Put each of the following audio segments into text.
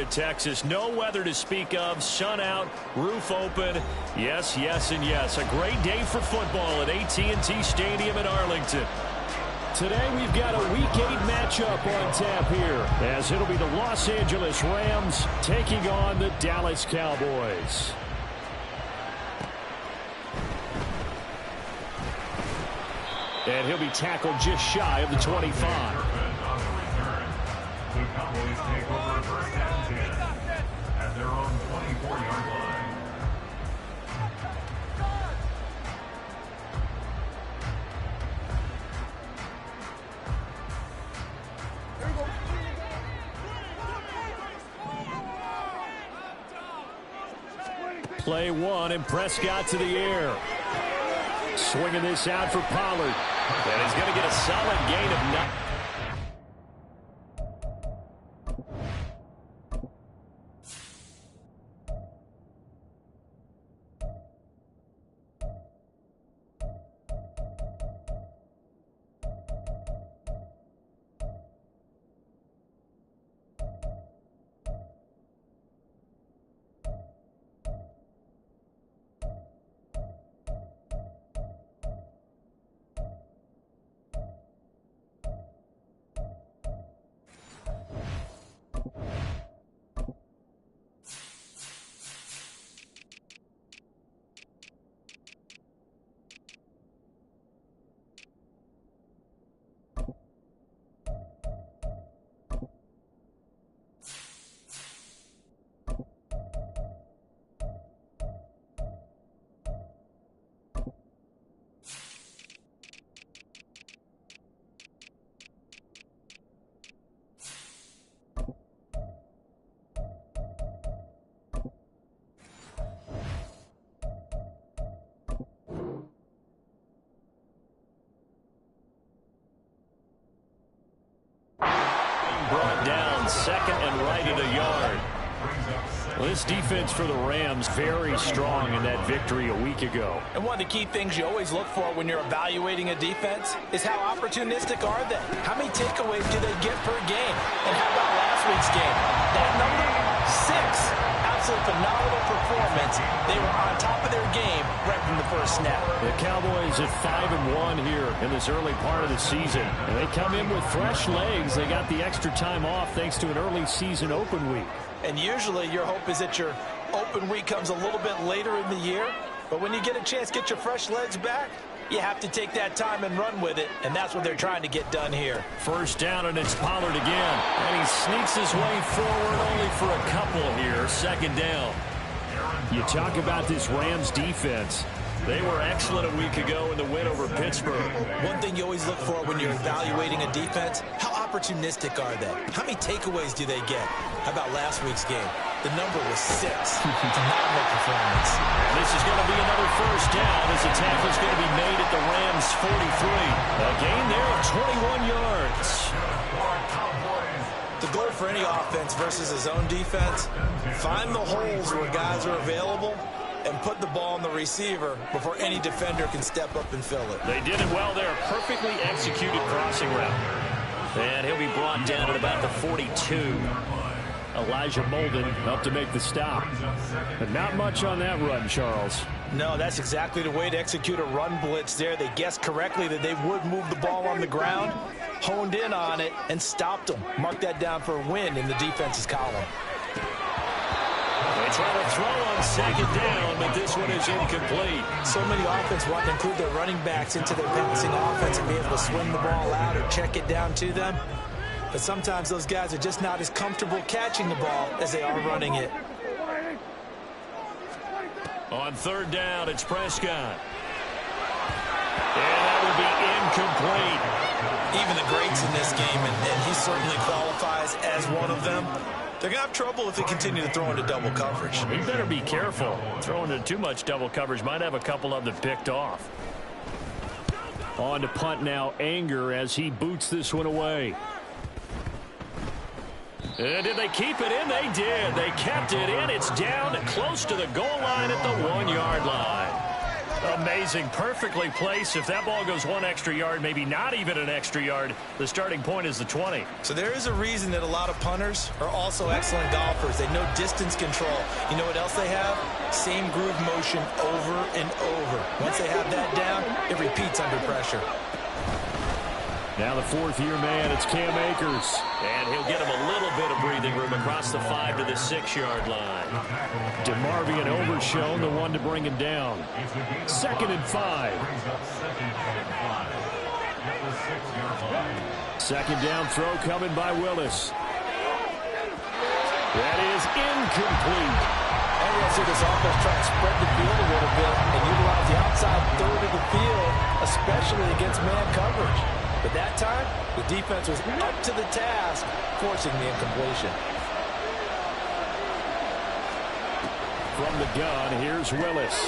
Texas, no weather to speak of, sun out, roof open, yes, yes, and yes. A great day for football at AT&T Stadium in Arlington. Today we've got a Week 8 matchup on tap here, as it'll be the Los Angeles Rams taking on the Dallas Cowboys. And he'll be tackled just shy of the 25. The Cowboys take over first and 10 at their own 24-yard line. Play one, and Prescott to the air. Swinging this out for Pollard. And he's going to get a solid gain of 9. Brought down, second and right at a yard. Well, this defense for the Rams very strong in that victory a week ago. And one of the key things you always look for when you're evaluating a defense is how opportunistic are they? How many takeaways do they get per game? And how about last week's game? That number, 6. Absolute phenomenal performance. They were on top of their game right from the first snap. The Cowboys at 5-1 here in this early part of the season. And they come in with fresh legs. They got the extra time off thanks to an early season open week. And usually your hope is that your open week comes a little bit later in the year. But when you get a chance to get your fresh legs back, you have to take that time and run with it. And that's what they're trying to get done here. First down, and it's Pollard again. And he sneaks his way forward only for a couple here. Second down. You talk about this Rams defense. They were excellent a week ago in the win over Pittsburgh. One thing you always look for when you're evaluating a defense, how opportunistic are they? How many takeaways do they get? How about last week's game? The number was 6. Phenomenal performance. This is going to be another first down as the tackle is going to be made at the Rams' 43. A gain there of 21 yards. The goal for any offense versus his own defense, find the holes where guys are available and put the ball on the receiver before any defender can step up and fill it. They did it well there. Perfectly executed crossing route. And he'll be brought down at about the 42. Elijah Molden up to make the stop. But not much on that run, Charles. No, that's exactly the way to execute a run blitz there. They guessed correctly that they would move the ball on the ground, honed in on it, and stopped them. Mark that down for a win in the defense's column. They try to throw on second down, but this one is incomplete. So many offense want to include their running backs into their passing offense and be able to swing the ball out or check it down to them. But sometimes those guys are just not as comfortable catching the ball as they are running it. On third down, it's Prescott. And that will be incomplete. Even the greats in this game, and he certainly qualifies as one of them, they're going to have trouble if they continue to throw into double coverage. He better be careful. Throwing into too much double coverage might have a couple of them picked off. On to punt now, Anger, as he boots this one away. And did they keep it in? They did. They kept it in. It's down close to the goal line at the 1-yard line. Amazing. Perfectly placed. If that ball goes 1 extra yard, maybe not even an extra yard, the starting point is the 20. So there is a reason that a lot of punters are also excellent golfers. They know distance control. You know what else they have? Same groove motion over and over. Once they have that down, it repeats under pressure. Now the fourth-year man, it's Cam Akers. And he'll get him a little bit of breathing room across the 5 to the 6-yard line. DeMarvion Overshown, the one to bring him down. 2nd and 5. Second down throw coming by Willis. That is incomplete. And we'll see this offense try to spread the field a little bit and utilize the outside third of the field, especially against man coverage. But that time, the defense was up to the task, forcing the incompletion. From the gun, here's Willis.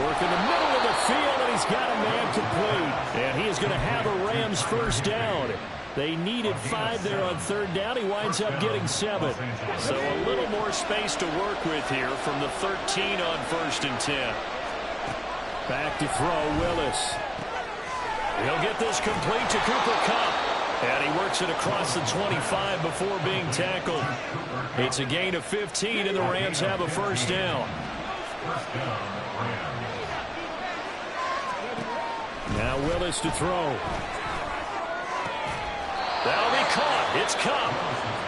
Work in the middle of the field, and he's got a man complete. And he is going to have a Rams first down. They needed 5 there on 3rd down. He winds up getting 7. So a little more space to work with here from the 13 on 1st and 10. Back to throw, Willis. He'll get this complete to Cooper Kupp. And he works it across the 25 before being tackled. It's a gain of 15, and the Rams have a first down. Now Willis to throw. That'll be caught. It's Kupp.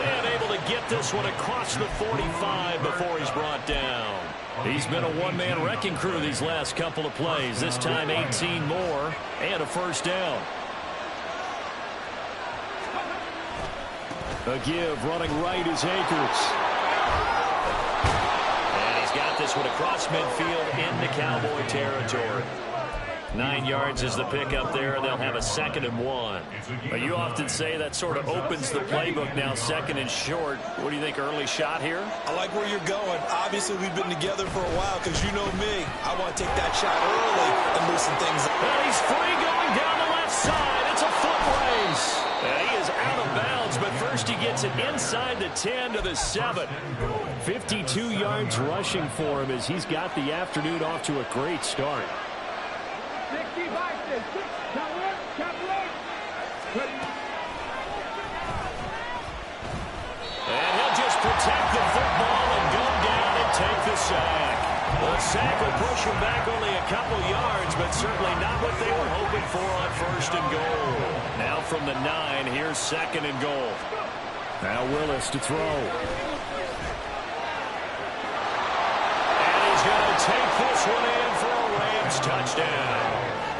And able to get this one across the 45 before he's brought down. He's been a one-man wrecking crew these last couple of plays. This time 18 more and a first down. A give running right is Akers. And he's got this one across midfield into Cowboy territory. 9 yards is the pickup there, and they'll have a 2nd and 1. But you often say that sort of opens the playbook now, 2nd and short. What do you think, early shot here? I like where you're going. Obviously, we've been together for a while because you know me. I want to take that shot early and loosen things up. And he's free going down the left side. It's a foot race. And he is out of bounds, but first he gets it inside the 10 to the 7. 52 yards rushing for him as he's got the afternoon off to a great start. And he'll just protect the football and go down and take the sack. The sack will push him back only a couple yards, but certainly not what they were hoping for on 1st and goal. Now from the 9, here's 2nd and goal. Now Willis to throw. And he's going to take this one in for a Rams touchdown.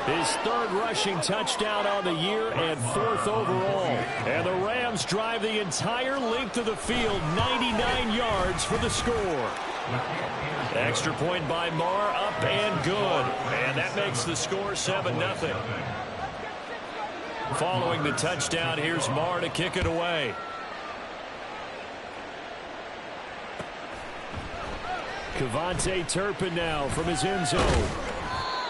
His 3rd rushing touchdown on the year and 4th overall. And the Rams drive the entire length of the field, 99 yards for the score. Extra point by Marr, up and good. And that makes the score 7-0. Following the touchdown, here's Marr to kick it away. Kevontae Turpin now from his end zone.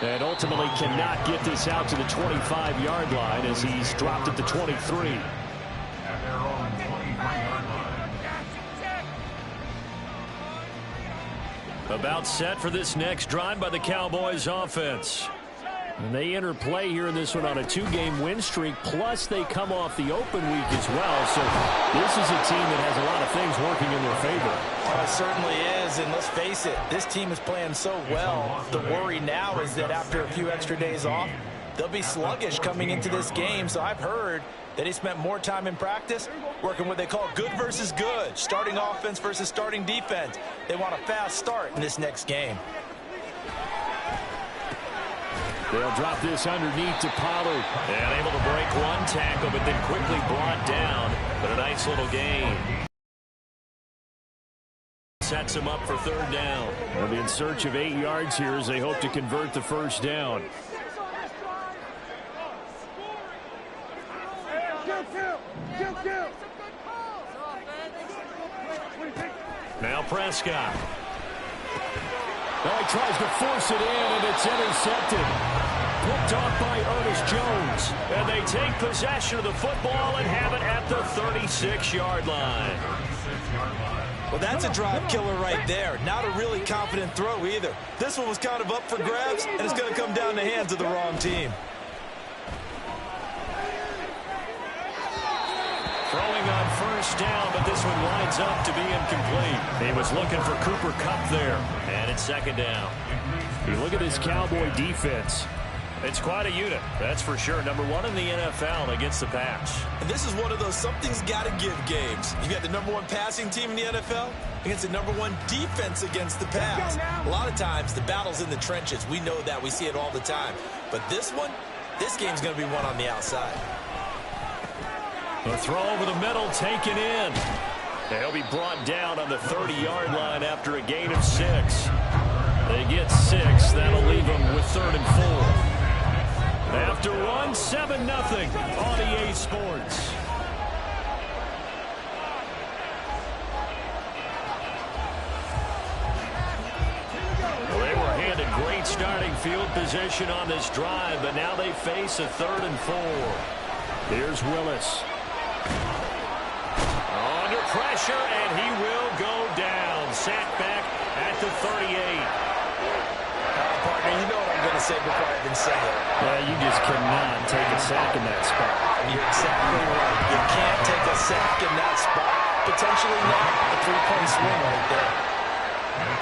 And ultimately cannot get this out to the 25-yard line as he's dropped at the 23. About set for this next drive by the Cowboys offense. And they interplay here in this one on a 2-game win streak, plus they come off the open week as well. So this is a team that has a lot of things working in their favor. Oh, it certainly is, and let's face it, this team is playing so well. The worry now is that after a few extra days off, they'll be sluggish coming into this game. So I've heard that he spent more time in practice working what they call good versus good, starting offense versus starting defense. They want a fast start in this next game. They'll drop this underneath to Pollard. And able to break one tackle, but then quickly brought down. But a nice little gain. Sets him up for 3rd down. They'll be in search of 8 yards here as they hope to convert the first down. Now Prescott. Now he tries to force it in, and it's intercepted. Picked off by Ernest Jones. And they take possession of the football and have it at the 36-yard line. Well, that's a drive killer right there. Not a really confident throw either. This one was kind of up for grabs, and it's going to come down the hands of the wrong team. Throwing on first down, but this one winds up to be incomplete. He was looking for Cooper Kupp there, and it's second down. You look at this Cowboy defense. It's quite a unit, that's for sure. Number one in the NFL against the pass. And this is one of those something's got to give games. You got the number one passing team in the NFL against the number one defense against the pass. A lot of times, the battle's in the trenches. We know that. We see it all the time. But this game's going to be won on the outside. The throw over the middle, taken in. They'll be brought down on the 30-yard line after a gain of 6. They get 6. That'll leave them with 3rd and 4. After 7-0 on EA Sports. Well, they were handed great starting field position on this drive, but now they face a 3rd and 4. Here's Willis. Under pressure, and he will go down. Sacked back at the 38. Partner, you know what I'm going to say before I even say it. Yeah, you just cannot take a sack in that spot. You're exactly right. You can't take a sack in that spot. Potentially not a 3-point swing right there.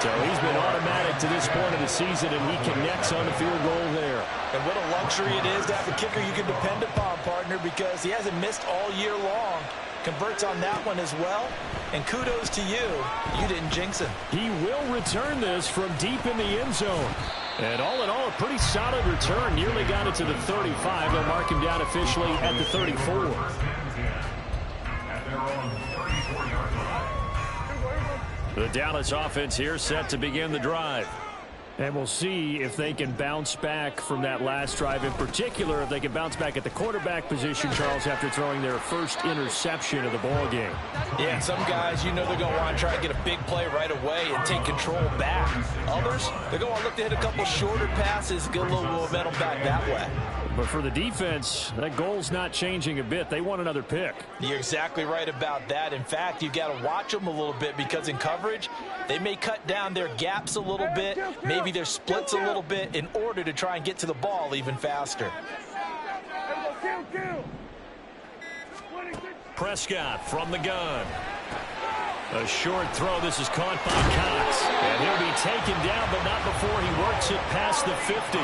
So he's been automatic to this point of the season, and he connects on the field goal there. And what a luxury it is to have a kicker you can depend upon, partner, because he hasn't missed all year long. Converts on that one as well. And kudos to you. You didn't jinx him. He will return this from deep in the end zone. And all in all, a pretty solid return. Nearly got it to the 35. They'll mark him down officially at the 34. The Dallas offense here set to begin the drive. And we'll see if they can bounce back from that last drive. In particular, if they can bounce back at the quarterback position, Charles, after throwing their first interception of the ball game. Yeah, and some guys, you know they're going to want to try to get a big play right away and take control back. Others, they're going to want to look to hit a couple shorter passes, get a little momentum back that way. But for the defense, that goal's not changing a bit. They want another pick. You're exactly right about that. In fact, you've got to watch them a little bit because in coverage, they may cut down their gaps a little bit, maybe their splits a little bit in order to try and get to the ball even faster. Prescott from the gun. A short throw. This is caught by Cox. And he'll be taken down, but not before he works it past the 50.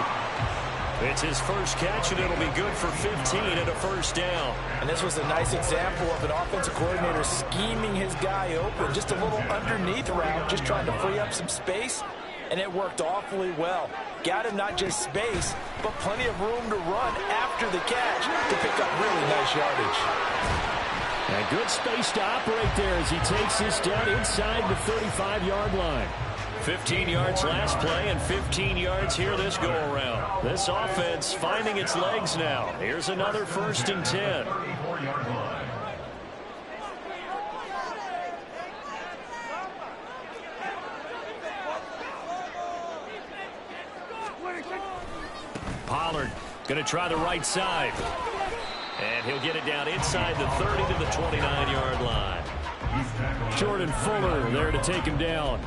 It's his first catch, and it'll be good for 15 and a first down. And this was a nice example of an offensive coordinator scheming his guy open. Just a little underneath route, just trying to free up some space, and it worked awfully well. Got him not just space, but plenty of room to run after the catch to pick up really nice yardage. And good space to operate there as he takes this down inside the 35-yard line. 15 yards last play and 15 yards here this go-around. This offense finding its legs now. Here's another 1st and 10. Pollard going to try the right side. And he'll get it down inside the 30 to the 29-yard line. Jordan Fuller there to take him down.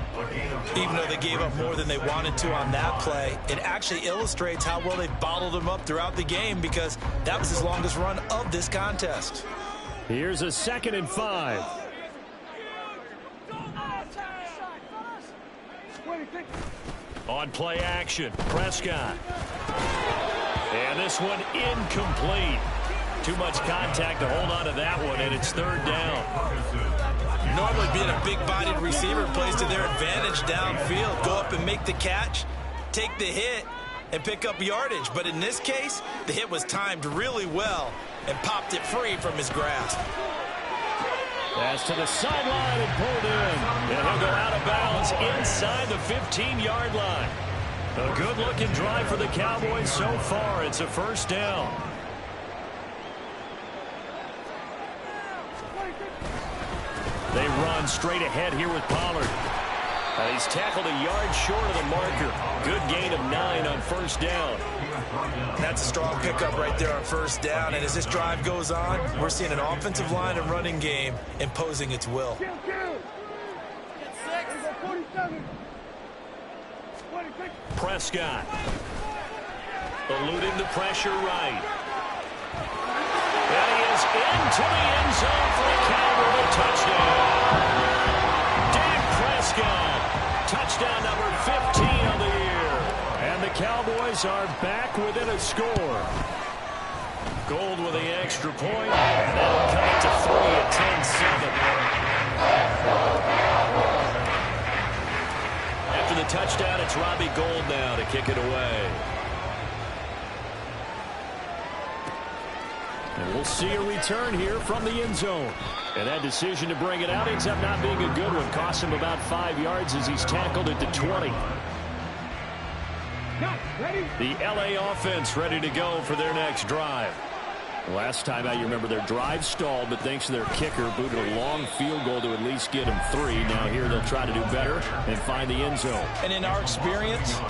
Even though they gave up more than they wanted to on that play, it actually illustrates how well they bottled him up throughout the game because that was his longest run of this contest. Here's a 2nd and 5. On play action, Prescott. And this one incomplete. Too much contact to hold on to that one, and it's 3rd down. Normally being a big-bodied receiver plays to their advantage downfield. Go up and make the catch, take the hit, and pick up yardage. But in this case, the hit was timed really well and popped it free from his grasp. Pass to the sideline and pulled in. And he'll go out of bounds inside the 15-yard line. A good-looking drive for the Cowboys so far. It's a 1st down. They run straight ahead here with Pollard. He's tackled a yard short of the marker. Good gain of 9 on 1st down. That's a strong pickup right there on 1st down. And as this drive goes on, we're seeing an offensive line and running game imposing its will. Prescott. Eluding the pressure right. And he is into the end zone for a Cowboy touchdown. Dak Prescott. Touchdown number 15 on the year. And the Cowboys are back within a score. Gold with the extra point. And that'll cut it to 3 at 10-7. After the touchdown, it's Robbie Gould now to kick it away. And we'll see a return here from the end zone. And that decision to bring it out ends up not being a good one. Cost him about 5 yards as he's tackled at the 20. The LA offense ready to go for their next drive. Last time out, you remember their drive stalled, but thanks to their kicker, booted a long field goal to at least get them 3. Now here they'll try to do better and find the end zone. And in our experience,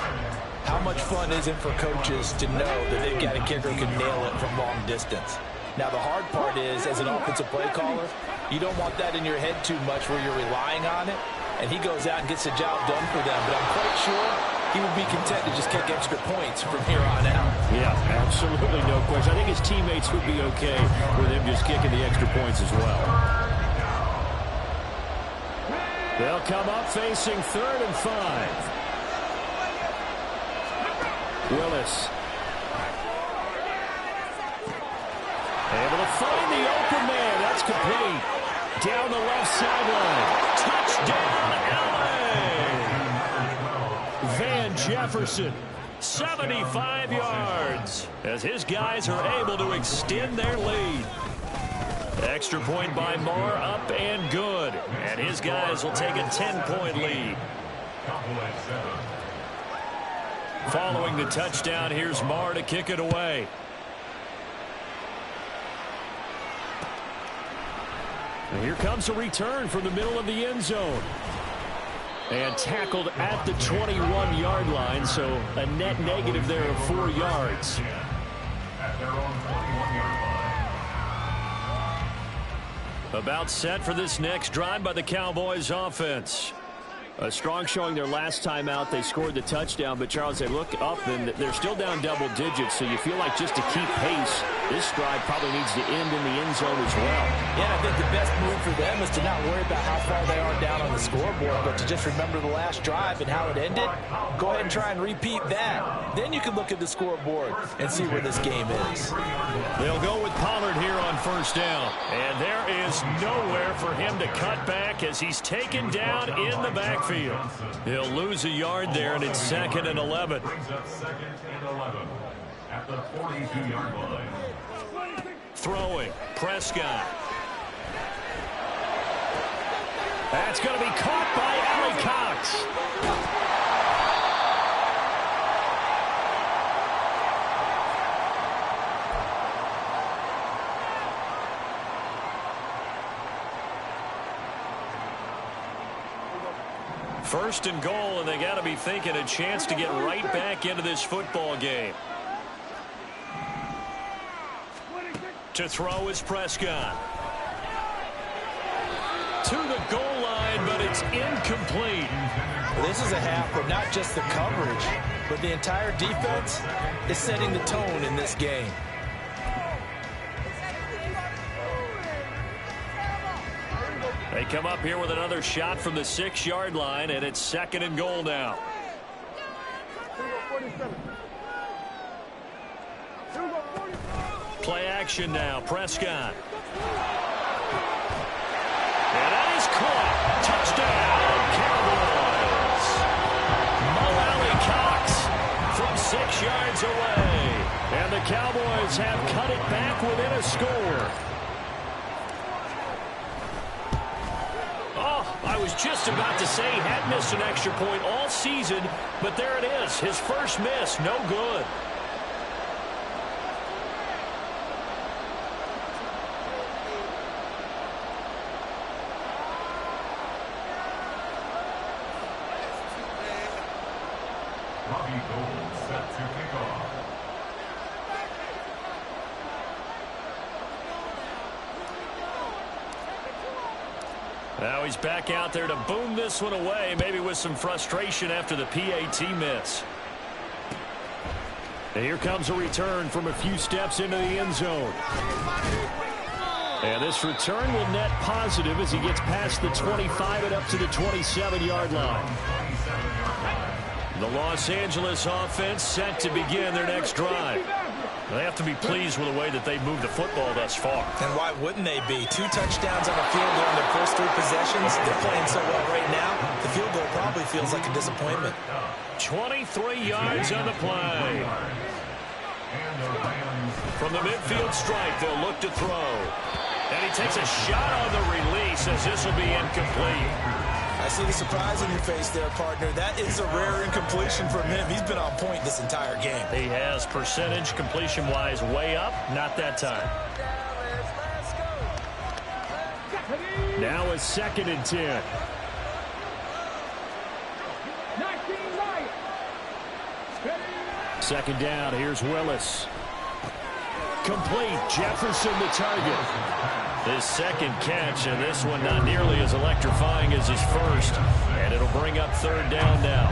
how much fun is it for coaches to know that they've got a kicker who can nail it from long distance? Now, the hard part is, as an offensive play caller, you don't want that in your head too much where you're relying on it, and he goes out and gets the job done for them. But I'm quite sure he would be content to just kick extra points from here on out. Yeah, absolutely no question. I think his teammates would be okay with him just kicking the extra points as well. They'll come up facing 3rd and 5. Willis. Able to find the open man. That's complete. Down the left sideline. Touchdown, LA! Van Jefferson, 75 yards, as his guys are able to extend their lead. Extra point by Moore, up and good. And his guys will take a 10-point lead. Following the touchdown, here's Moore to kick it away. And here comes a return from the middle of the end zone. And tackled at the 21-yard line, so a net negative there of 4 yards. At their own 21-yard line. About set for this next drive by the Cowboys offense. A strong showing their last time out. They scored the touchdown, but Charles, they look up and they're still down double digits, so you feel like just to keep pace, this drive probably needs to end in the end zone as well. Yeah, I think the best move for them is to not worry about how far they are down on the scoreboard, but to just remember the last drive and how it ended. Go ahead and try and repeat that. Then you can look at the scoreboard and see where this game is. They'll go with Pollard here on 1st down. And there is nowhere for him to cut back as he's taken down in the backfield. He'll lose a yard there, and it's 2nd and 11. Brings up 2nd and 11 at the 42-yard line. Throwing, Prescott. That's going to be caught by Allie Cox. First and goal, and they got to be thinking a chance to get right back into this football game. To throw is Prescott. To the goal line, but it's incomplete. Well, this is a half where not just the coverage, but the entire defense is setting the tone in this game. They come up here with another shot from the 6-yard line, and it's 2nd and goal now. Play action now, Prescott. And that is caught. Touchdown, Cowboys. Mo Alley Cox from 6 yards away. And the Cowboys have cut it back within a score. I was just about to say he had missed an extra point all season, but there it is. His first miss, no good. Robbie Gould set to kick off. Now he's back out there to boom this one away, maybe with some frustration after the PAT miss. And here comes a return from a few steps into the end zone. And this return will net positive as he gets past the 25 and up to the 27-yard line. The Los Angeles offense set to begin their next drive. They have to be pleased with the way that they've moved the football thus far. And why wouldn't they be? 2 touchdowns on the field goal in their first 3 possessions. They're playing so well right now, the field goal probably feels like a disappointment. 23 yards on the play. From the midfield stripe, they'll look to throw. And he takes a shot on the release as this will be incomplete. I see the surprise in your face there, partner. That is a rare incompletion from him. He's been on point this entire game. He has, percentage completion-wise way up, not that time. Now a 2nd and 10. Second down, here's Willis. Complete, Jefferson the target. His second catch, and this one not nearly as electrifying as his first. And it'll bring up 3rd down now.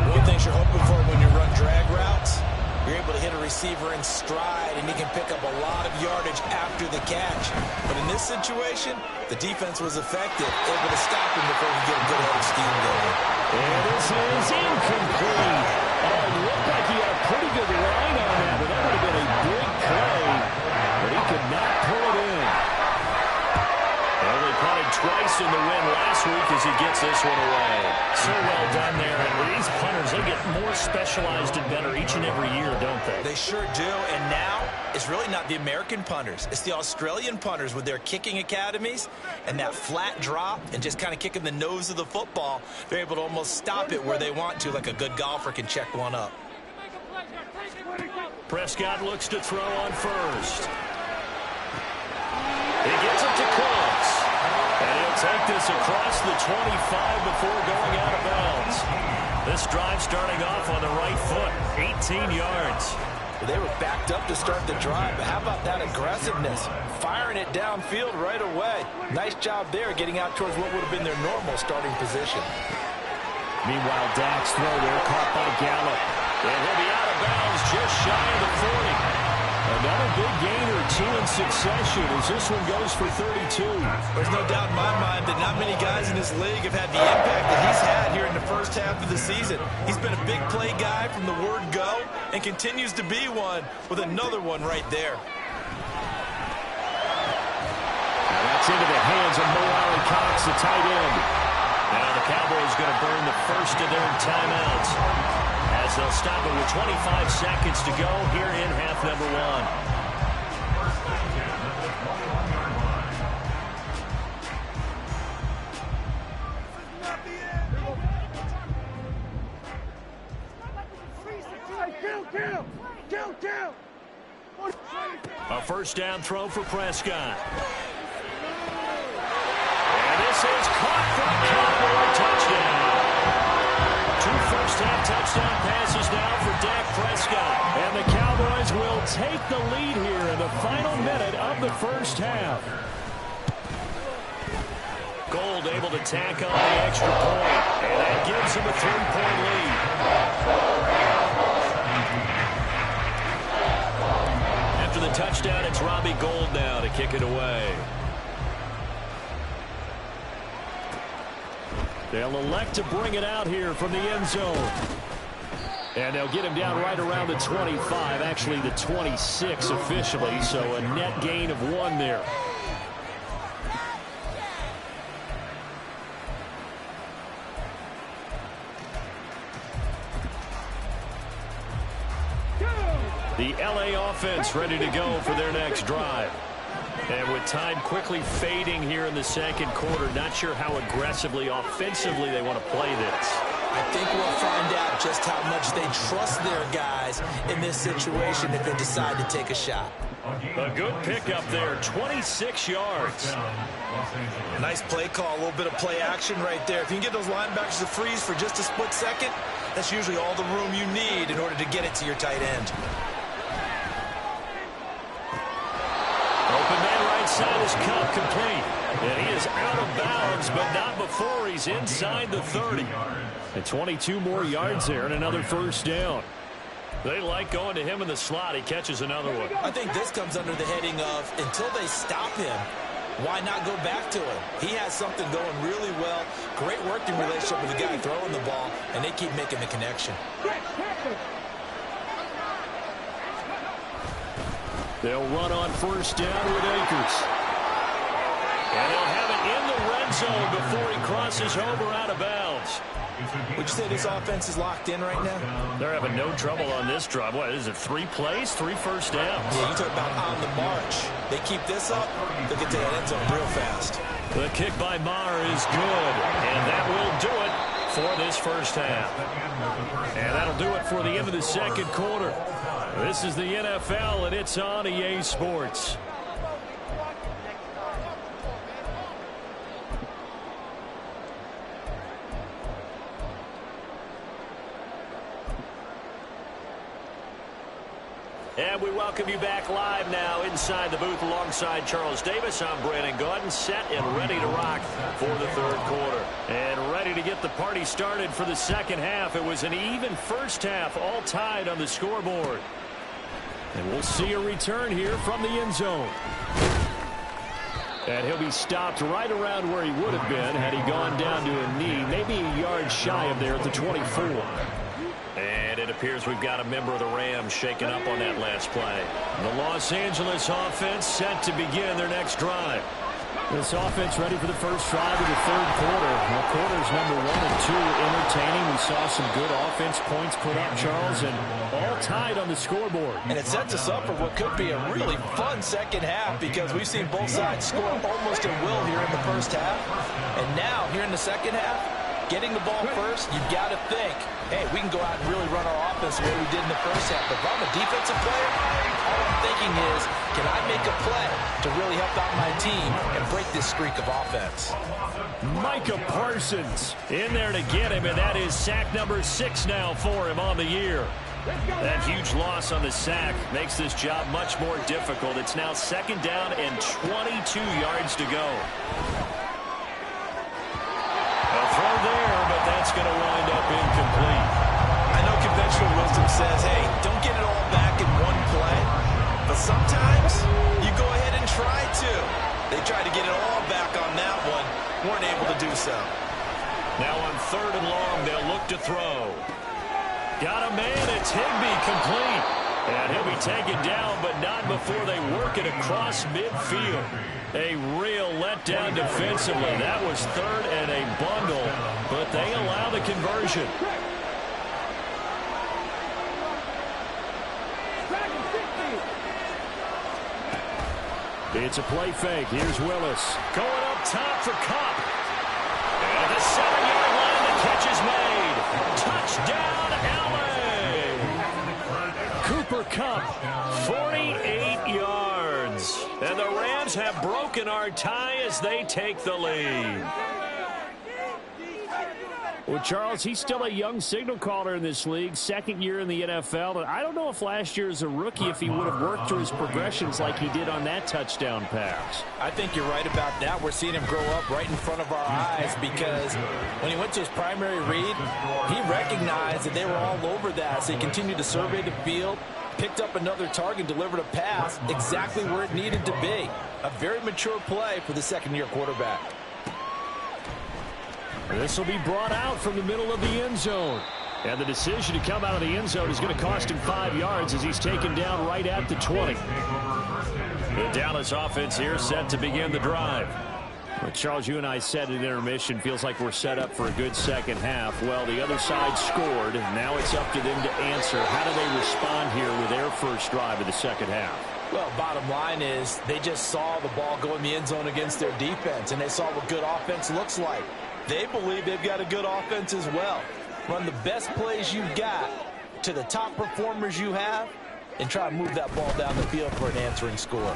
One of the things you're hoping for when you run drag routes, you're able to hit a receiver in stride, and he can pick up a lot of yardage after the catch. But in this situation, the defense was effective, able to stop him before he get a good head scheme going. And this is incomplete. Oh, it looked like he had a pretty good line on that, but that would have been a big play. But he could not pull it in. Only punted twice in the win last week as he gets this one away. So well done there. And these punters, they get more specialized and better each and every year, don't they? They sure do. And now it's really not the American punters. It's the Australian punters with their kicking academies and that flat drop and just kind of kicking the nose of the football. They're able to almost stop it where they want to, like a good golfer can check one up. Prescott looks to throw on first. He gets it to Close. And he'll take this across the 25 before going out of bounds. This drive starting off on the right foot, 18 yards. They were backed up to start the drive, but how about that aggressiveness? Firing it downfield right away. Nice job there getting out towards what would have been their normal starting position. Meanwhile, Dak's throw there caught by Gallup. And he'll be out of bounds just shy of the 40. Another big gain or 2 in succession as this one goes for 32. There's no doubt in my mind that not many guys in this league have had the impact that he's had here in the first half of the season. He's been a big play guy from the word go and continues to be one with another one right there. Now that's into the hands of Mo Alley-Cox, the tight end. Now the Cowboys going to burn the first of their timeouts, as they'll stop it with 25 seconds to go here in half number 1. A first down throw for Prescott. And this is caught for a Cowboy touchdown. 2 first-half touchdown passes now for Dak Prescott. And the Cowboys will take the lead here in the final minute of the first half. Gold able to tack on the extra point. And that gives him a 3-point lead. After the touchdown, it's Robbie Gould now to kick it away. They'll elect to bring it out here from the end zone. And they'll get him down right around the 25, actually the 26 officially, so a net gain of 1 there. The LA offense ready to go for their next drive. And with time quickly fading here in the second quarter, not sure how aggressively, offensively they want to play this. I think we'll find out just how much they trust their guys in this situation if they decide to take a shot. A good pickup there, 26 yards. Nice play call, a little bit of play action right there. If you can get those linebackers to freeze for just a split second, that's usually all the room you need in order to get it to your tight end. Open man right outside his cup, complete. And he is out of bounds, but not before he's inside the 30. And 22 more yards there and another first down. They like going to him in the slot. He catches another one. I think this comes under the heading of until they stop him, why not go back to him? He has something going really well. Great working relationship with the guy throwing the ball, and they keep making the connection. They'll run on first down with Akers. And they'll have it in the red zone before he crosses over out of bounds. Would you say this offense is locked in right now? They're having no trouble on this drive. What is it, 3 plays, 3 first downs? Yeah, you talk about on the march. They keep this up, they'll get to that end zone real fast. The kick by Maher is good, and that will do it for this first half. And that'll do it for the end of the second quarter. This is the NFL, and it's on EA Sports. And we welcome you back live now inside the booth alongside Charles Davis. I'm Brandon Gaudin, set and ready to rock for the third quarter. And ready to get the party started for the second half. It was an even first half, all tied on the scoreboard. And we'll see a return here from the end zone. And he'll be stopped right around where he would have been had he gone down to a knee, maybe a yard shy of there at the 24. And it appears we've got a member of the Rams shaking up on that last play. The Los Angeles offense set to begin their next drive. This offense ready for the first drive of the third quarter. Well, quarters number 1 and 2 entertaining. We saw some good offense points put up, Charles, and all tied on the scoreboard. And it sets us up for what could be a really fun second half because we've seen both sides score almost at will here in the first half. And now, here in the second half, getting the ball first, you've got to think, hey, we can go out and really run our offense the way we did in the first half. But if I'm a defensive player, all I'm thinking is, can I make a play to really help out my team and break this streak of offense? Micah Parsons in there to get him, and that is sack number 6 now for him on the year. That huge loss on the sack makes this job much more difficult. It's now second down and 22 yards to go. A throw there, but that's going to wind up incomplete. I know conventional wisdom says, hey, don't get it all back in one play. But sometimes you go ahead and try to. They tried to get it all back on that one. Weren't able to do so. Now on third and long, they'll look to throw. Got a man. It's Higbee, complete. And he'll be taken down, but not before they work it across midfield. A real letdown defensively. That was third and a bundle, but they allow the conversion. It's a play fake. Here's Willis. Going up top for Kupp. And the 7-yard line, the catch is made. Touchdown, LA. Cooper Kupp, 48 yards. And the Rams have broken our tie as they take the lead. Well, Charles, he's still a young signal caller in this league, second year in the NFL. And I don't know if last year as a rookie, if he would have worked through his progressions like he did on that touchdown pass. I think you're right about that. We're seeing him grow up right in front of our eyes because when he went to his primary read, he recognized that they were all over that. So he continued to survey the field, picked up another target, delivered a pass exactly where it needed to be. A very mature play for the second-year quarterback. This will be brought out from the middle of the end zone. And the decision to come out of the end zone is going to cost him 5 yards as he's taken down right at the 20. The Dallas offense here set to begin the drive. Well, Charles, you and I said at intermission, feels like we're set up for a good second half. Well, the other side scored. Now it's up to them to answer. How do they respond here with their first drive of the second half? Well, bottom line is they just saw the ball go in the end zone against their defense, and they saw what good offense looks like. They believe they've got a good offense as well. Run the best plays you've got to the top performers you have and try to move that ball down the field for an answering score.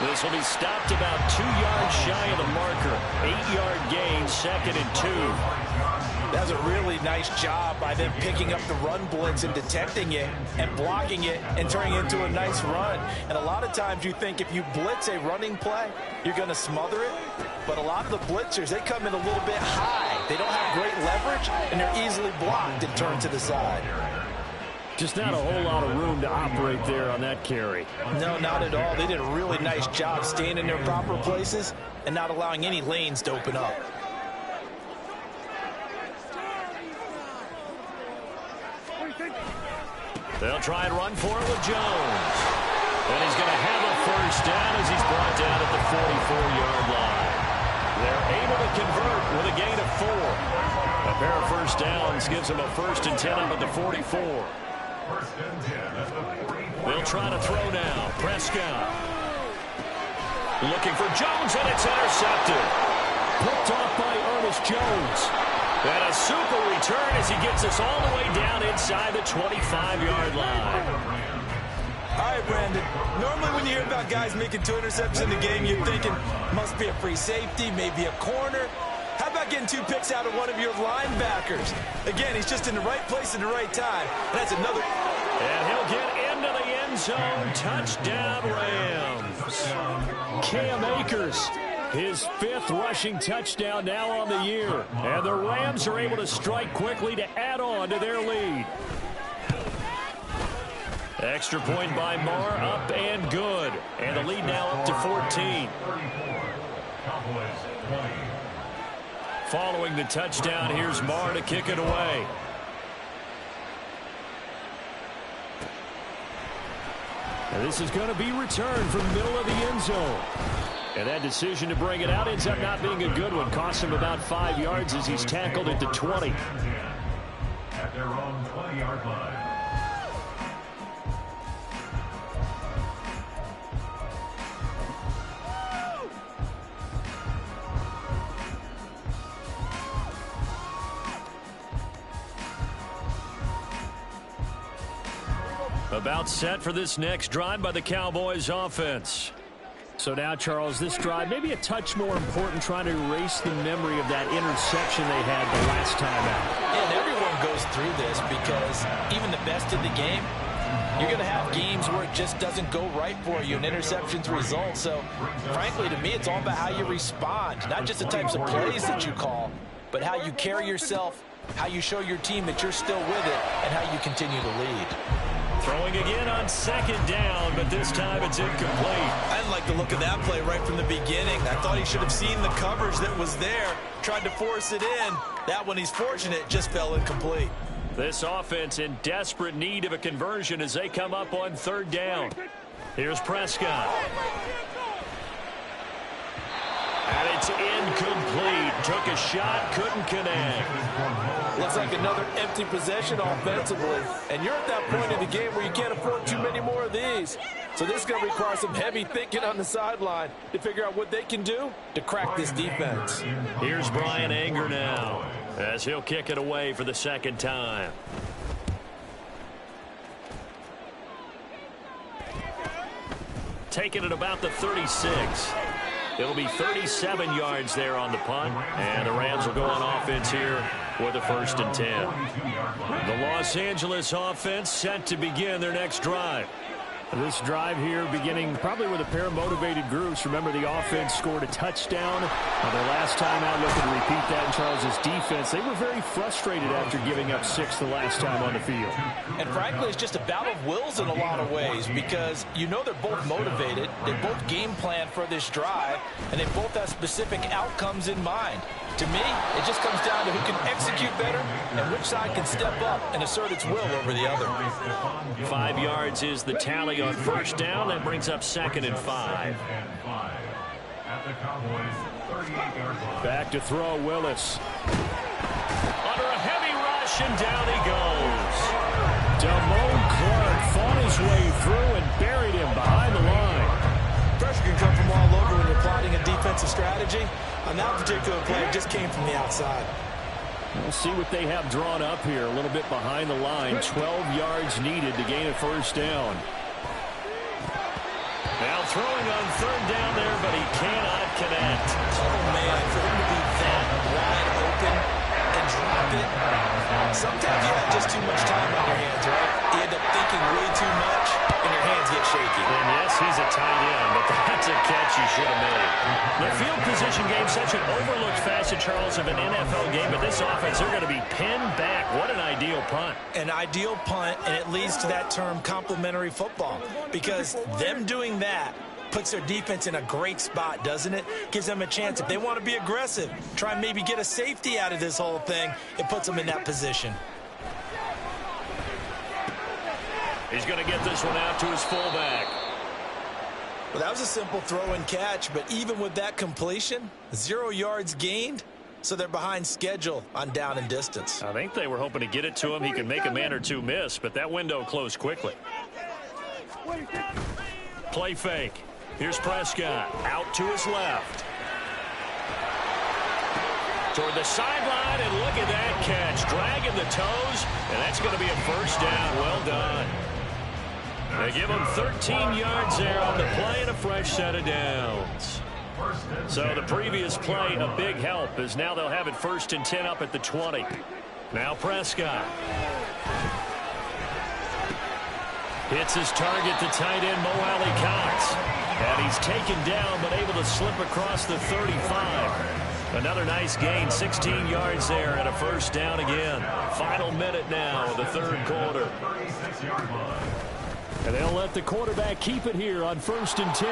This will be stopped about 2 yards shy of the marker. 8-yard gain, second and 2. That's a really nice job by them picking up the run blitz and detecting it and blocking it and turning it into a nice run. And a lot of times you think if you blitz a running play, you're going to smother it. But a lot of the blitzers, they come in a little bit high. They don't have great leverage, and they're easily blocked and turned to the side. Just not a whole lot of room to operate there on that carry. No, not at all. They did a really nice job staying in their proper places and not allowing any lanes to open up. They'll try and run for it with Jones. And he's going to have a first down as he's brought down at the 44-yard line. They're able to convert with a gain of 4. A pair of first downs gives them a 1st and 10 up at the 44. They'll try to throw now. Prescott. Looking for Jones, and it's intercepted. Picked off by Ernest Jones. And a super return as he gets us all the way down inside the 25-yard line. All right, Brandon. Normally when you hear about guys making 2 interceptions in the game, you're thinking must be a free safety, maybe a corner. How about getting 2 picks out of one of your linebackers? Again, he's just in the right place at the right time. And that's another. And he'll get into the end zone. Touchdown, Rams. Cam Akers. His 5th rushing touchdown now on the year. And the Rams are able to strike quickly to add on to their lead. Extra point by Marr, up and good. And the lead now up to 14. Following the touchdown, here's Marr to kick it away. And this is going to be returned from the middle of the end zone. And that decision to bring it out ends up not being a good one. Costs him about 5 yards as he's tackled at the 20. At their own 20-yard line. About set for this next drive by the Cowboys offense. So now, Charles, this drive maybe a touch more important, trying to erase the memory of that interception they had the last time out. And everyone goes through this because even the best in the game, you're going to have games where it just doesn't go right for you and interceptions result. So, frankly, to me, it's all about how you respond, not just the types of plays that you call, but how you carry yourself, how you show your team that you're still with it, and how you continue to lead. Throwing again on 2nd down, but this time it's incomplete. I didn't like the look of that play right from the beginning. I thought he should have seen the coverage that was there, tried to force it in. That one, he's fortunate, just fell incomplete. This offense in desperate need of a conversion as they come up on 3rd down. Here's Prescott. And it's incomplete. Took a shot, couldn't connect. Looks like another empty possession offensively. And you're at that point in the game where you can't afford too many more of these. So this is going to require some heavy thinking on the sideline to figure out what they can do to crack this defense. Here's Brian Anger now as he'll kick it away for the 2nd time. Taking it about the 36. It'll be 37 yards there on the punt, and the Rams will go on offense here with a 1st and 10. The Los Angeles offense set to begin their next drive. This drive here beginning probably with a pair of motivated groups. Remember, the offense scored a touchdown their last time out. Looking to repeat that in Charles's defense. They were very frustrated after giving up 6 the last time on the field. And frankly, it's just a battle of wills in a lot of ways because you know they're both motivated. They both game plan for this drive, and they both have specific outcomes in mind. To me, it just comes down to who can execute better and which side can step up and assert its will over the other. 5 yards is the tally on 1st down. That brings up 2nd and 5. Back to throw, Willis. Under a heavy rush, and down he goes. Damone Clark fought his way through and buried him behind the line. Pressure can come from all over when you're plotting a defensive strategy. On that particular play, it just came from the outside. We'll see what they have drawn up here. A little bit behind the line. 12 yards needed to gain a 1st down. Now throwing on 3rd down there, but he cannot connect. Oh, man, for him to be that wide open and drop it he's a tight end, but that's a catch he should have made. The field position game, such an overlooked facet, Charles, of an NFL game, but this offense, they're going to be pinned back. What an ideal punt. An ideal punt, and it leads to that term complementary football, because them doing that puts their defense in a great spot, doesn't it? Gives them a chance. If they want to be aggressive, try and maybe get a safety out of this whole thing, it puts them in that position. He's going to get this one out to his fullback. Well, that was a simple throw and catch, but even with that completion, 0 yards gained, so they're behind schedule on down and distance. I think they were hoping to get it to him. He could make a man or two miss, but that window closed quickly. Play fake. Here's Prescott out to his left. Toward the sideline, and look at that catch. Dragging the toes, and that's going to be a first down. Well done. They give him 13 yards there on the play and a fresh set of downs. So the previous play, a big help, as now they'll have it 1st and 10 up at the 20. Now Prescott. Hits his target, the tight end, Mo Alley-Cox. And he's taken down, but able to slip across the 35. Another nice gain, 16 yards there, and a first down again. Final minute now of the third quarter. And they'll let the quarterback keep it here on 1st and 10.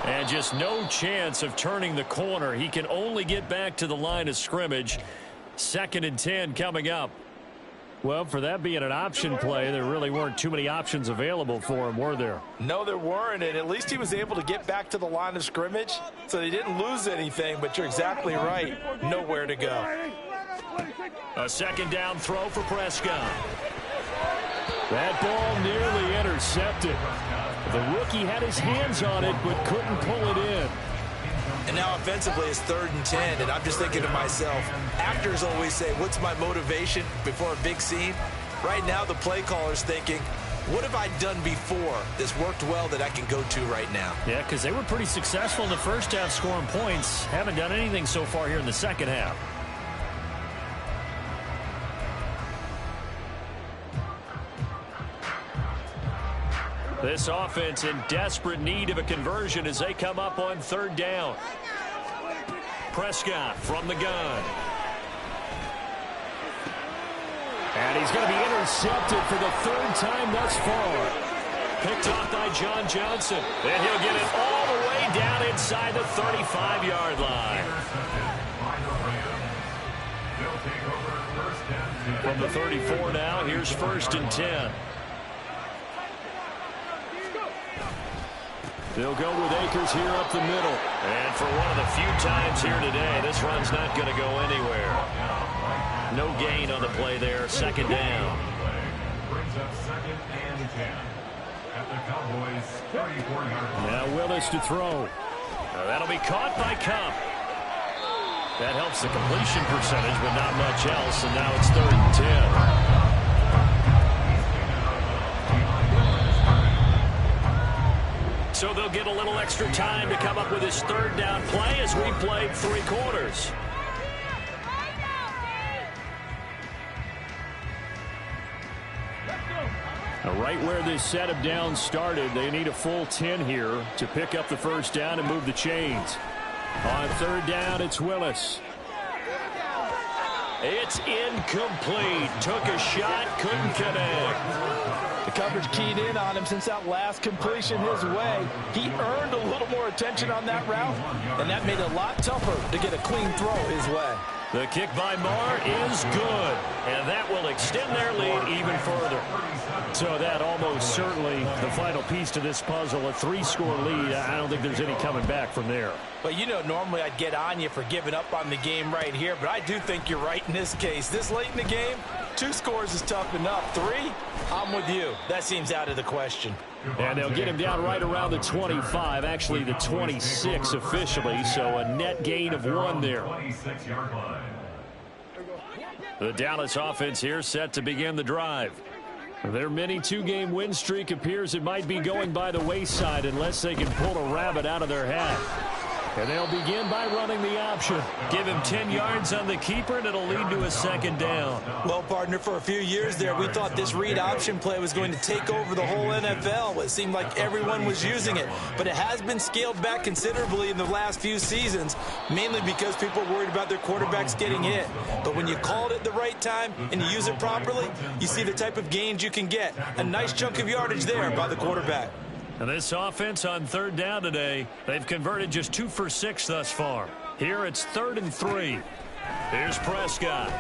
And just no chance of turning the corner. He can only get back to the line of scrimmage. 2nd and 10 coming up. Well, for that being an option play, there really weren't too many options available for him, were there? No, there weren't, and at least he was able to get back to the line of scrimmage, so they didn't lose anything, but you're exactly right. Nowhere to go. A 2nd down throw for Prescott. That ball nearly intercepted. The rookie had his hands on it, but couldn't pull it in. And now offensively it's 3rd and 10, and I'm just thinking to myself, actors always say, what's my motivation before a big scene? Right now the play caller's thinking, what have I done before that's worked well that I can go to right now? Yeah, because they were pretty successful in the first half scoring points. Haven't done anything so far here in the second half. This offense in desperate need of a conversion as they come up on 3rd down. Prescott from the gun. And he's going to be intercepted for the 3rd time thus far. Picked off by John Johnson. And he'll get it all the way down inside the 35-yard line. From the 34 now, here's 1st and 10. They'll go with Akers here up the middle. And for one of the few times here today, this run's not going to go anywhere. No gain on the play there. 2nd down. Brings up 2nd and 10 at the Cowboys' 34-yard line. Now Willis to throw. That'll be caught by Cup. That helps the completion percentage, but not much else. And now it's 3rd and 10. So they'll get a little extra time to come up with his 3rd down play as we played 3 quarters. Now right where this set of downs started, they need a full 10 here to pick up the 1st down and move the chains. On 3rd down, it's Willis. It's incomplete. Took a shot, couldn't connect. The coverage keyed in on him since that last completion his way. He earned a little more attention on that route, and that made it a lot tougher to get a clean throw his way. The kick by Marr is good, and that will extend their lead even further. So that almost certainly the final piece to this puzzle, a 3-score lead. I don't think there's any coming back from there. But, you know, normally I'd get on you for giving up on the game right here, but I do think you're right in this case. This late in the game, 2 scores is tough enough. 3, I'm with you. That seems out of the question. And they'll get him down right around the 25, actually the 26 officially, so a net gain of 1 there. The Dallas offense here set to begin the drive. Their mini 2-game win streak appears it might be going by the wayside unless they can pull a rabbit out of their hat. And they'll begin by running the option. Give him 10 yards on the keeper, and it'll lead to a second down. Well, partner, for a few years there, we thought this read option play was going to take over the whole NFL. It seemed like everyone was using it. But it has been scaled back considerably in the last few seasons, mainly because people are worried about their quarterbacks getting hit. But when you call it at the right time and you use it properly, you see the type of gains you can get. A nice chunk of yardage there by the quarterback. And this offense on third down today, they've converted just 2 for 6 thus far. Here it's 3rd and 3. Here's Prescott.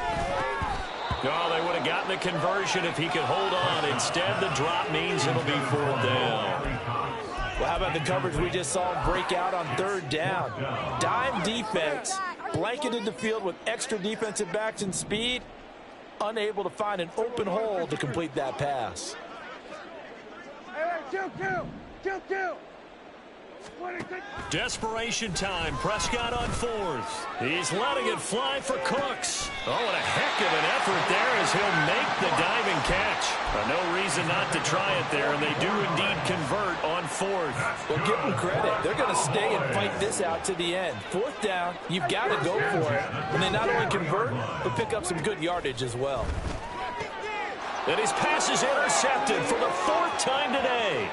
Oh, they would have gotten the conversion if he could hold on. Instead, the drop means it'll be 4th down. Well, how about the coverage we just saw break out on 3rd down? Dime defense, blanketed the field with extra defensive backs and speed, unable to find an open hole to complete that pass. Desperation time. Prescott on 4th. He's letting it fly for Cooks. Oh, and a heck of an effort there as he'll make the diving catch. No reason not to try it there, and they do indeed convert on 4th. Well, give them credit. They're going to stay and fight this out to the end. 4th down, you've got to go for it. And they not only convert, but pick up some good yardage as well. And his pass is intercepted for the 4th time today.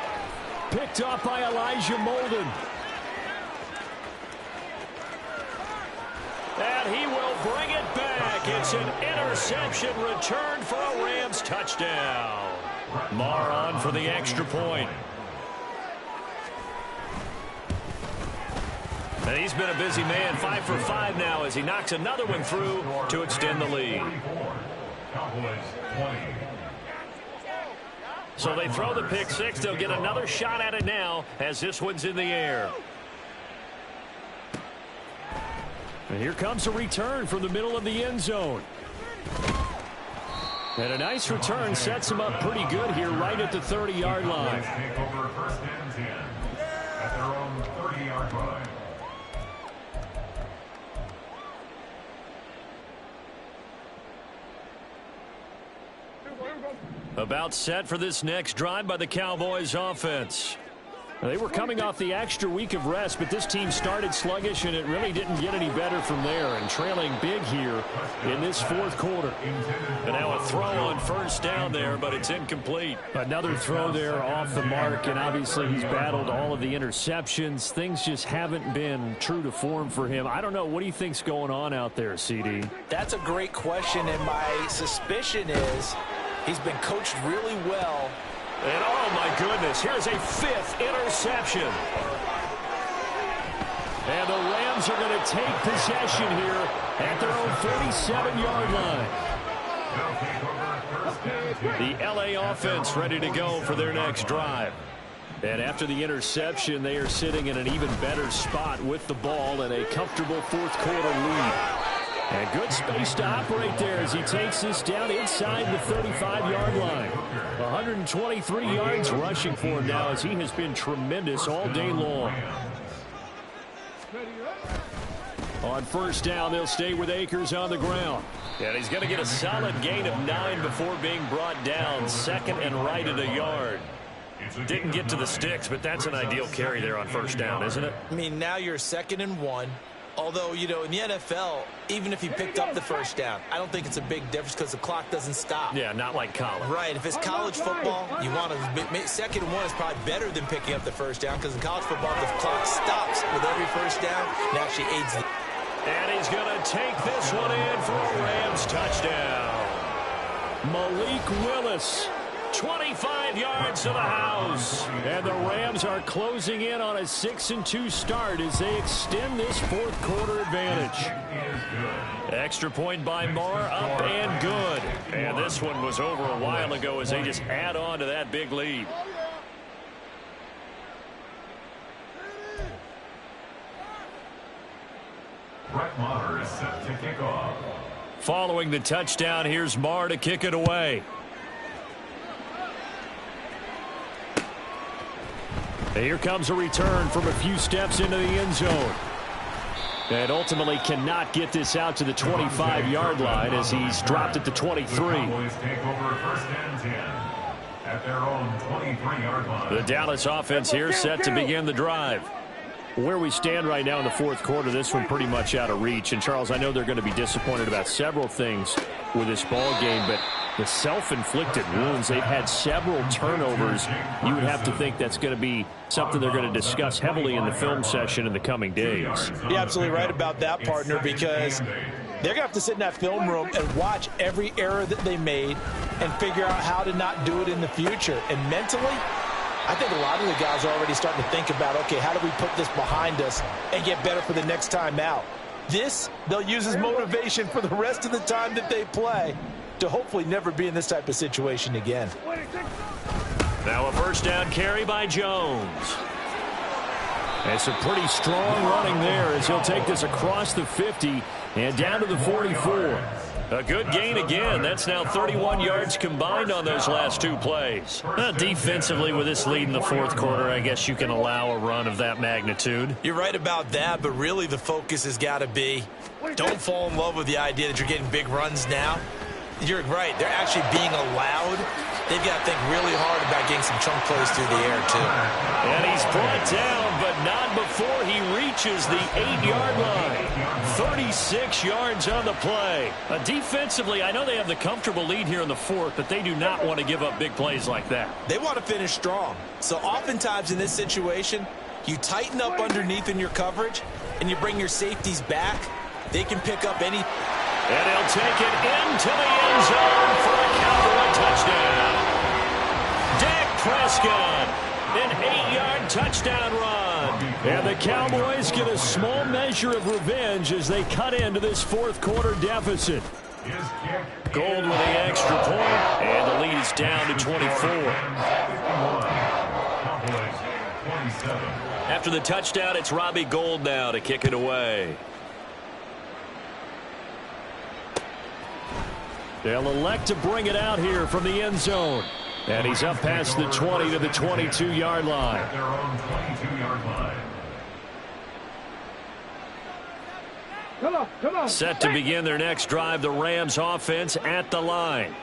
Picked up by Elijah Molden. And he will bring it back. It's an interception returned for a Rams touchdown. Marr on for the extra point. And he's been a busy man, 5 for 5 now as he knocks another one through to extend the lead. Cowboys 20. So they throw the pick 6. They'll get another shot at it now as this one's in the air. And here comes a return from the middle of the end zone. And a nice return sets him up pretty good here right at the 30-yard line. Take over 1st and 10 at their own 30-yard line. About set for this next drive by the Cowboys offense. They were coming off the extra week of rest, but this team started sluggish, and it really didn't get any better from there, and trailing big here in this 4th quarter. And now a throw on 1st down there, but it's incomplete. Another throw there off the mark, and obviously he's battled all of the interceptions. Things just haven't been true to form for him. I don't know. What do you think's going on out there, CD? That's a great question, and my suspicion is he's been coached really well. And oh my goodness, here's a 5th interception. And the Rams are going to take possession here at their own 47-yard line. The LA offense ready to go for their next drive. And after the interception, they are sitting in an even better spot with the ball and a comfortable 4th quarter lead. And good space to operate there as he takes this down inside the 35-yard line. 123 yards rushing for him now as he has been tremendous all day long. On 1st down, they'll stay with Akers on the ground. And he's going to get a solid gain of 9 before being brought down. 2nd and right at a yard. Didn't get to the sticks, but that's an ideal carry there on 1st down, isn't it? I mean, now you're 2nd and 1. Although, you know, in the NFL, even if he picked up the 1st down, I don't think it's a big difference because the clock doesn't stop. Yeah, not like college. Right. If it's college football, you want to 2nd and 1 is probably better than picking up the 1st down because in college football, the clock stops with every 1st down and actually aids the... And he's going to take this one in for a Rams touchdown. Malik Willis. 25 yards to the house. And the Rams are closing in on a 6-2 start as they extend this 4th quarter advantage. Extra point by Marr, up and good. And this one was over a while ago as they just add on to that big lead. Brett Maher is set to kick off. Following the touchdown, here's Marr to kick it away. Here comes a return from a few steps into the end zone. And ultimately cannot get this out to the 25-yard line as he's dropped at the 23. Cowboys take over 1st and 10 at their own 23-yard line. The Dallas offense here set to begin the drive. Where we stand right now in the fourth quarter, this one pretty much out of reach. And, Charles, I know they're going to be disappointed about several things with this ball game, but the self-inflicted wounds, they've had several turnovers. You would have to think that's going to be something they're going to discuss heavily in the film session in the coming days. You're absolutely right about that, partner, because they're going to have to sit in that film room and watch every error that they made and figure out how to not do it in the future. And mentally, I think a lot of the guys are already starting to think about, okay, how do we put this behind us and get better for the next time out? This, they'll use as motivation for the rest of the time that they play to hopefully never be in this type of situation again. Now a first down carry by Jones. And some pretty strong running there as he'll take this across the 50 and down to the 44. A good gain again. That's now 31 yards combined on those last two plays. Defensively, with this lead in the fourth quarter, I guess you can allow a run of that magnitude. You're right about that, but really the focus has got to be, don't fall in love with the idea that you're getting big runs now. You're right. They're actually being allowed. They've got to think really hard about getting some chunk plays through the air, too. And he's brought down, but not before he reaches the 8-yard line. 36 yards on the play. Defensively, I know they have the comfortable lead here in the fourth, but they do not want to give up big plays like that. They want to finish strong. So oftentimes in this situation, you tighten up underneath in your coverage, and you bring your safeties back. They can pick up any... And he'll take it into the end zone for a Cowboy touchdown. Dak Prescott, an 8-yard touchdown run. And the Cowboys get a small measure of revenge as they cut into this fourth quarter deficit. Gold with the extra point, and the lead is down to 24. After the touchdown, it's Robbie Gould now to kick it away. They'll elect to bring it out here from the end zone. And he's up past the 20 to the 22-yard line. Their own 22-yard line. Set to begin their next drive, the Rams offense at the line.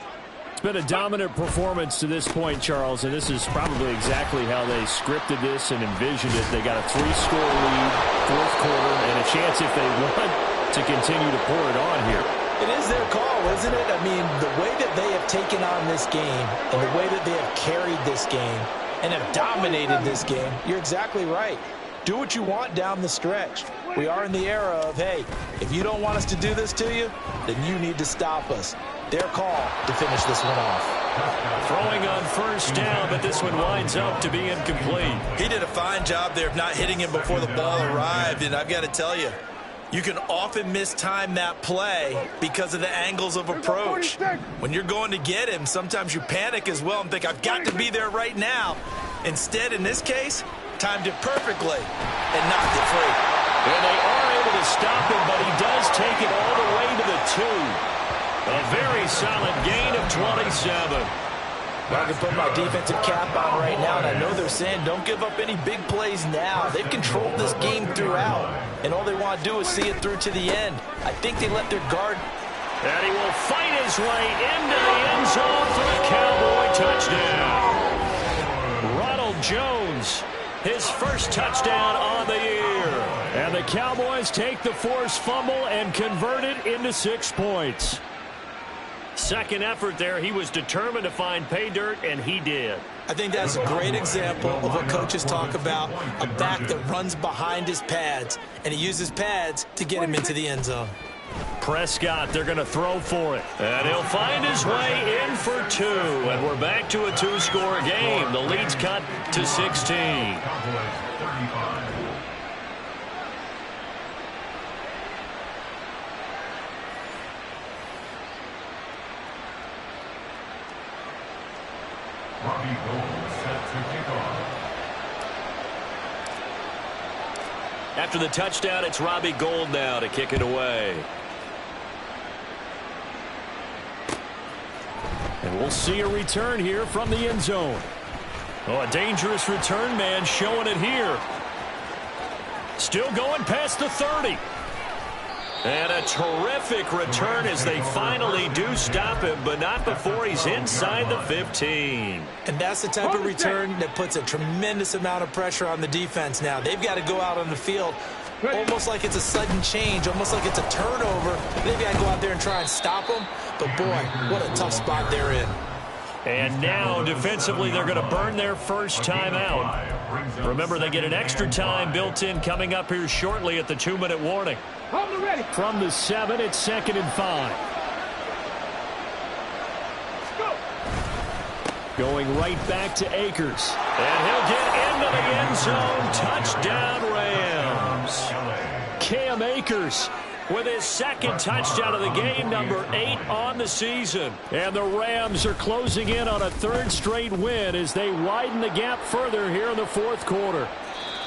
It's been a dominant performance to this point, Charles, and this is probably exactly how they scripted this and envisioned it. They got a 3-score lead, fourth quarter, and a chance if they want to continue to pour it on here. It is their call, isn't it? I mean, the way that they have taken on this game and the way that they have carried this game and have dominated this game, you're exactly right. Do what you want down the stretch. We are in the era of, hey, if you don't want us to do this to you, then you need to stop us. Their call to finish this one off. Throwing on first down, but this one winds up to be incomplete. He did a fine job there of not hitting him before the ball arrived, and I've got to tell you, you can often mistime that play because of the angles of approach. When you're going to get him, sometimes you panic as well and think, I've got to be there right now. Instead, in this case, timed it perfectly and knocked it free. And they are able to stop him, but he does take it all the way to the 2. A very solid gain of 27. I can put my defensive cap on right now, and I know they're saying don't give up any big plays now. They've controlled this game throughout, and all they want to do is see it through to the end. I think they let their guard. And he will fight his way into the end zone for a Cowboy touchdown. Ronald Jones, his first touchdown on the year. And the Cowboys take the forced fumble and convert it into 6 points. Second effort there, he was determined to find pay dirt, and he did. I think that's a great example of what coaches talk about, a back that runs behind his pads, and he uses pads to get him into the end zone. Prescott, they're going to throw for it. And he'll find his way in for 2, and we're back to a 2-score game. The lead's cut to 16. Robbie Gould set to kick off. After the touchdown, it's Robbie Gould now to kick it away. And we'll see a return here from the end zone. Oh, a dangerous return man showing it here. Still going past the 30. And a terrific return as they finally do stop him, but not before he's inside the 15. And that's the type of return that puts a tremendous amount of pressure on the defense now. They've got to go out on the field almost like it's a sudden change, almost like it's a turnover. They've got to go out there and try and stop them. But, boy, what a tough spot they're in. And now, defensively, they're going to burn their first timeout. Remember, they get an extra time built in coming up here shortly at the 2-minute warning. From the 7, it's 2nd and 5. Going right back to Akers. And he'll get into the end zone. Touchdown, Rams. Cam Akers with his 2nd touchdown of the game, number 8 on the season. And the Rams are closing in on a 3rd straight win as they widen the gap further here in the 4th quarter.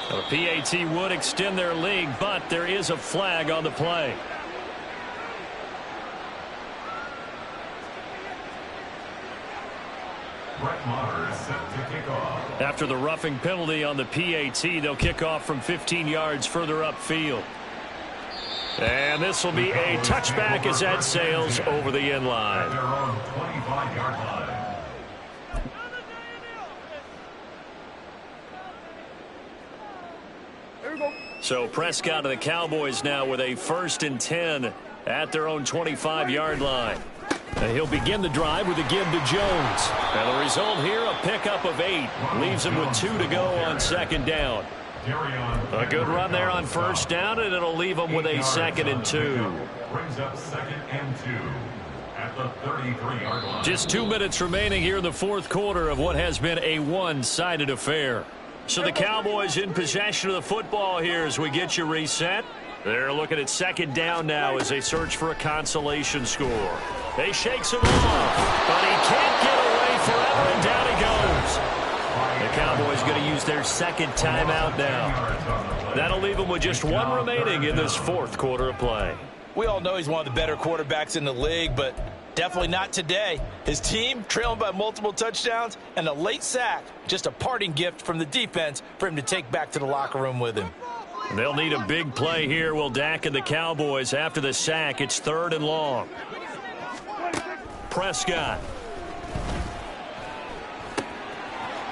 The PAT would extend their lead, but there is a flag on the play. After the roughing penalty on the PAT, they'll kick off from 15 yards further upfield. And this will be a touchback as that sails over the end line. So Prescott and the Cowboys now with a 1st and 10 at their own 25-yard line. And he'll begin the drive with a give to Jones. And the result here, a pickup of 8. Leaves him with 2 to go on 2nd down. A good run there on 1st down, and it'll leave him with a 2nd and 2. Brings up 2nd and 2 at the 33-yard line. Just 2 minutes remaining here in the 4th quarter of what has been a one-sided affair. So the Cowboys in possession of the football here as we get you reset. They're looking at 2nd down now as they search for a consolation score. They shakes him off, but he can't get away forever, and down he goes. The Cowboys going to use their 2nd timeout now. That'll leave them with just 1 remaining in this 4th quarter of play. We all know he's one of the better quarterbacks in the league, but definitely not today. His team trailing by multiple touchdowns and a late sack. Just a parting gift from the defense for him to take back to the locker room with him. They'll need a big play here, will Dak and the Cowboys after the sack. It's 3rd and long. Prescott.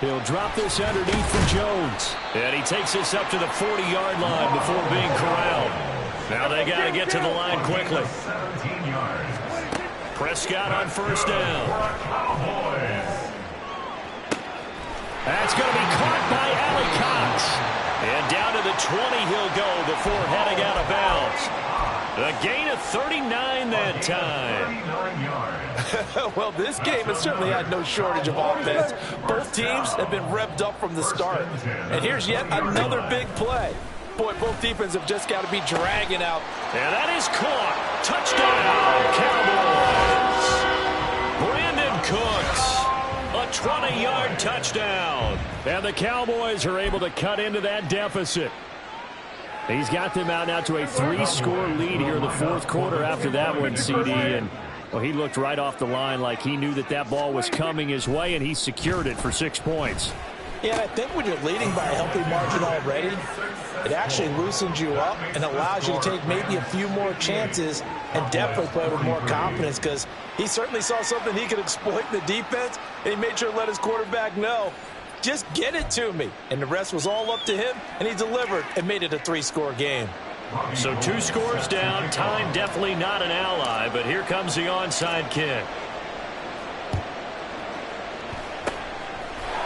He'll drop this underneath for Jones. And he takes this up to the 40-yard line before being corralled. Now they got to get to the line quickly. Prescott on 1st down. That's going to be caught by Allie Cox. And down to the 20 he'll go before heading out of bounds. A gain of 39 that time. Well, this game has certainly had no shortage of offense. Both teams have been revved up from the start. And here's yet another big play. Boy, both defenses have just got to be dragging out. And that is caught. Touchdown, Cowboys. Brandon Cooks. A 20-yard touchdown. And the Cowboys are able to cut into that deficit. He's got them out now to a 3-score lead here in the 4th quarter after that one, CD. And well, he looked right off the line like he knew that that ball was coming his way, and he secured it for 6 points. Yeah, and I think when you're leading by a healthy margin already, it actually loosens you up and allows you to take maybe a few more chances and definitely play with more confidence, because he certainly saw something he could exploit in the defense, and he made sure to let his quarterback know, just get it to me. And the rest was all up to him, and he delivered and made it a 3-score game. So 2 scores down. Time definitely not an ally, but here comes the onside kick.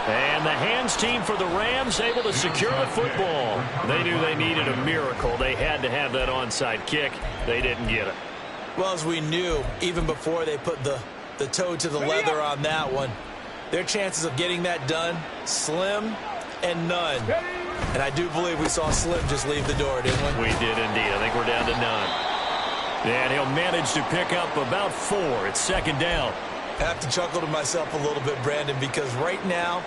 And the hands team for the Rams able to secure the football. They knew they needed a miracle. They had to have that onside kick. They didn't get it. Well, as we knew, even before they put the toe to the leather on that one, their chances of getting that done, slim and none. And I do believe we saw Slim just leave the door, didn't we? We did indeed. I think we're down to none. And he'll manage to pick up about 4. It's 2nd down. I have to chuckle to myself a little bit, Brandon, because right now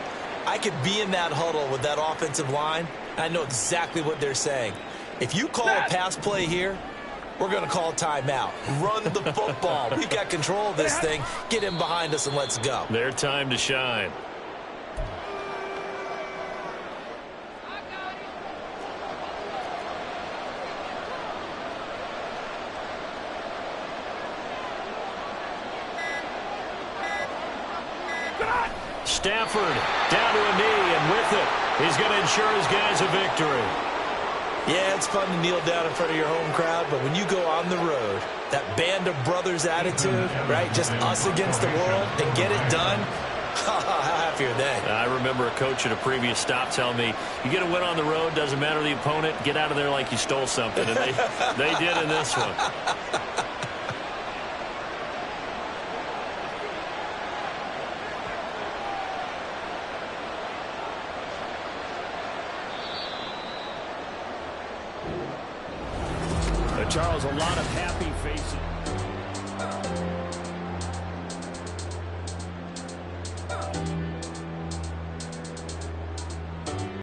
I could be in that huddle with that offensive line, and I know exactly what they're saying. If you call a pass play here, we're going to call a timeout. Run the football. We've got control of this thing. Get him behind us and let's go. Their time to shine. Stafford down to a knee, and with it, he's going to ensure his guys a victory. Yeah, it's fun to kneel down in front of your home crowd, but when you go on the road, that band of brothers attitude, right, just us against the world, and get it done, how happy are they? I remember a coach at a previous stop telling me, you get a win on the road, doesn't matter the opponent, get out of there like you stole something, and they did in this one. Charles, a lot of happy faces.